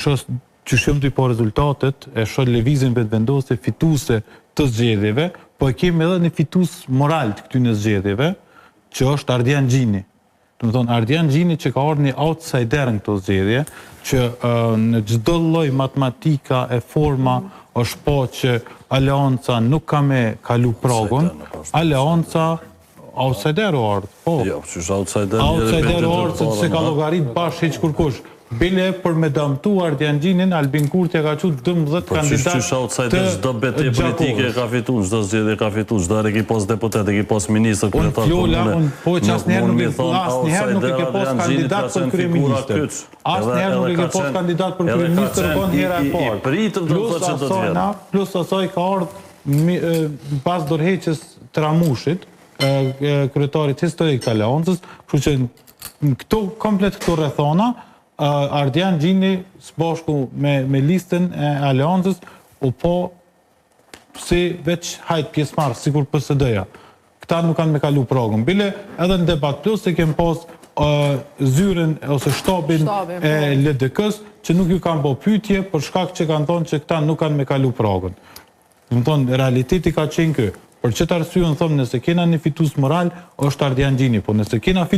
që shumë të po rezultatet, e shoh lëvizjen vetëvendose fituese të zgjedhjeve, po e kemi edhe një fitus moral të këtyre zgjedhjeve, që është Ardian Gjini. Do të thonë Ardian Gjini që ka ardhur një outsider në këto zgjedhje, që në çdo lloj matematika e forma është po që Aleanca nuk ka me kalu pragun, Aleanca outsider u ardh, po. Jo, ç'është outsider? Outsider u ardh se ka llogarit bash hiç kurkush. Bile për me damtu Ardian Gjinin, Albin Kurti ka qut 12 kandidat të outsider, çdo betejë politike ka fituar, çdo zgjedhje ka fituar, çdo herë që pas deputet, që pas ministër, kryetar komune. Po që asnjëherë nuk e ke pas kandidat për kryeministër. Asnjëherë nuk e ke pas kandidat për kryeministër kon hera e parë. Pritëm të thotë që do të vjen. Plus asaj ka ardhur pas dorëheqjes të Ramushit, kryetarit historik të Aleancës, kështu që këto komplet këto rrethona Ardian Gjini së bashku me listën e Aleancës u po si veç hajt pjesëmarrë, sikur PSD-ja. Këta nuk kanë me kalu pragun. Bile edhe në debat plus se kem pas zyren ose shtabin e LDK-s që nuk ju kanë bo pyetje për shkak që kanë thonë që këta nuk kanë me kalu pragun. Në thonë, realiteti ka qenë kë. Për çet arsye thëmë nëse kena një fitus moral, është Ardian Gjini, po nëse kena